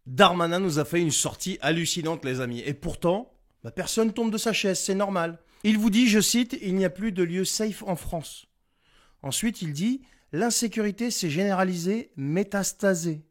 Darmanin nous a fait une sortie hallucinante, les amis. Et pourtant, personne tombe de sa chaise, c'est normal. Il vous dit, je cite, il n'y a plus de lieu safe en France. Ensuite, il dit, l'insécurité s'est généralisée, métastasée.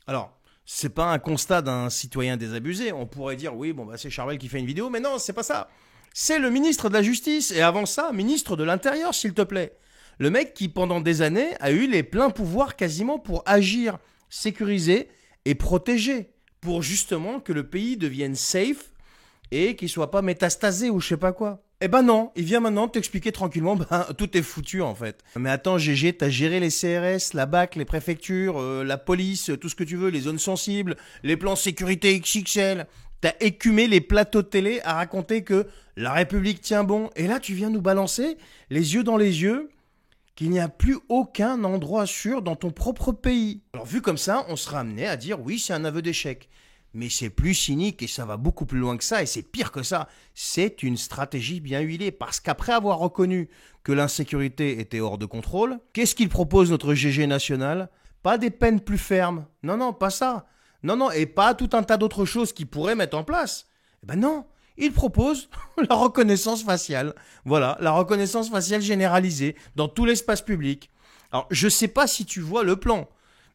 Alors, c'est pas un constat d'un citoyen désabusé. On pourrait dire, oui, c'est Charvel qui fait une vidéo, mais non, c'est pas ça. C'est le ministre de la Justice, et avant ça, ministre de l'Intérieur, s'il te plaît. Le mec qui, pendant des années, a eu les pleins pouvoirs quasiment pour agir, sécuriser et protéger, pour justement que le pays devienne safe et qu'il soit pas métastasé ou je sais pas quoi. Eh ben non, il vient maintenant t'expliquer tranquillement, tout est foutu en fait. Mais attends GG, t'as géré les CRS, la BAC, les préfectures, la police, tout ce que tu veux, les zones sensibles, les plans sécurité XXL. T'as écumé les plateaux de télé à raconter que la République tient bon. Et là tu viens nous balancer, les yeux dans les yeux, qu'il n'y a plus aucun endroit sûr dans ton propre pays. Alors vu comme ça, on sera amené à dire oui, c'est un aveu d'échec. Mais c'est plus cynique et ça va beaucoup plus loin que ça et c'est pire que ça. C'est une stratégie bien huilée parce qu'après avoir reconnu que l'insécurité était hors de contrôle, qu'est-ce qu'il propose notre GG national? Pas des peines plus fermes. Non, pas ça. Non, et pas tout un tas d'autres choses qu'il pourrait mettre en place. Eh ben non, il propose la reconnaissance faciale. Voilà, la reconnaissance faciale généralisée dans tout l'espace public. Alors, je sais pas si tu vois le plan.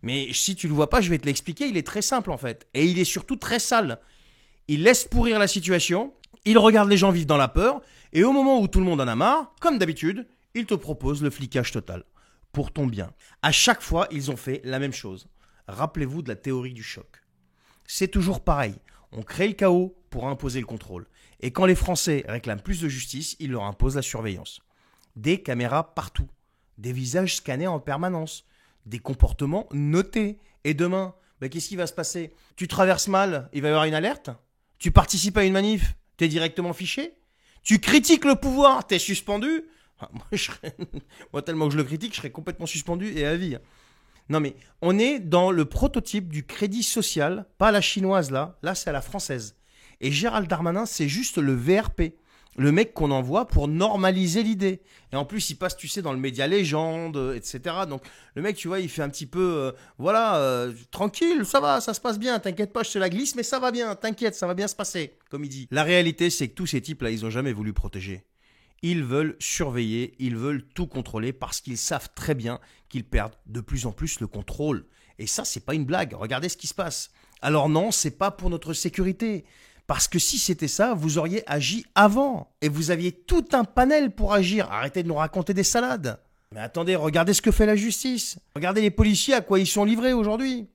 Mais si tu le vois pas, je vais te l'expliquer, il est très simple en fait. Et il est surtout très sale. Il laisse pourrir la situation, il regarde les gens vivre dans la peur, et au moment où tout le monde en a marre, comme d'habitude, il te propose le flicage total. Pour ton bien. À chaque fois, ils ont fait la même chose. Rappelez-vous de la théorie du choc. C'est toujours pareil. On crée le chaos pour imposer le contrôle. Et quand les Français réclament plus de justice, ils leur imposent la surveillance. Des caméras partout. Des visages scannés en permanence. Des comportements notés. Et demain, qu'est-ce qui va se passer? Tu traverses mal, il va y avoir une alerte? Tu participes à une manif, t'es directement fiché? Tu critiques le pouvoir, t'es suspendu? Moi, tellement que je le critique, je serais complètement suspendu et à vie. Non mais, on est dans le prototype du crédit social, pas la chinoise là c'est à la française. Et Gérald Darmanin, c'est juste le VRP. Le mec qu'on envoie pour normaliser l'idée. Et en plus, il passe, tu sais, dans le média légende, etc. Donc, le mec, tu vois, il fait un petit peu, tranquille, ça va, ça se passe bien, t'inquiète pas, je te la glisse, mais ça va bien, t'inquiète, ça va bien se passer, comme il dit. La réalité, c'est que tous ces types-là, ils ont jamais voulu protéger. Ils veulent surveiller, ils veulent tout contrôler parce qu'ils savent très bien qu'ils perdent de plus en plus le contrôle. Et ça, c'est pas une blague. Regardez ce qui se passe. Alors non, c'est pas pour notre sécurité. Parce que si c'était ça, vous auriez agi avant. Et vous aviez tout un panel pour agir. Arrêtez de nous raconter des salades. Mais attendez, regardez ce que fait la justice. Regardez les policiers, à quoi ils sont livrés aujourd'hui.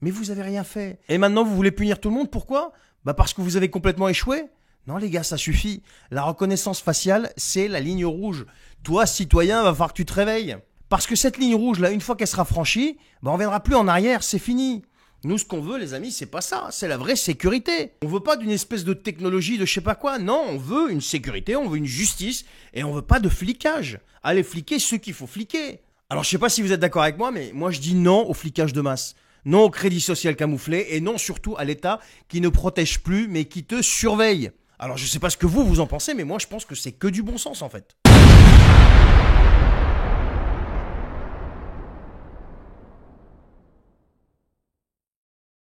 Mais vous avez rien fait. Et maintenant, vous voulez punir tout le monde. Pourquoi? Parce que vous avez complètement échoué. Non les gars, ça suffit. La reconnaissance faciale, c'est la ligne rouge. Toi, citoyen, va falloir que tu te réveilles. Parce que cette ligne rouge, là, une fois qu'elle sera franchie, on ne reviendra plus en arrière, c'est fini. Nous, ce qu'on veut, les amis, c'est pas ça. C'est la vraie sécurité. On veut pas d'une espèce de technologie de je sais pas quoi. Non, on veut une sécurité, on veut une justice et on veut pas de flicage. Allez fliquer ceux qu'il faut fliquer. Alors, je sais pas si vous êtes d'accord avec moi, mais moi, je dis non au flicage de masse. Non au crédit social camouflé et non surtout à l'État qui ne protège plus mais qui te surveille. Alors, je sais pas ce que vous en pensez, mais moi, je pense que c'est que du bon sens, en fait.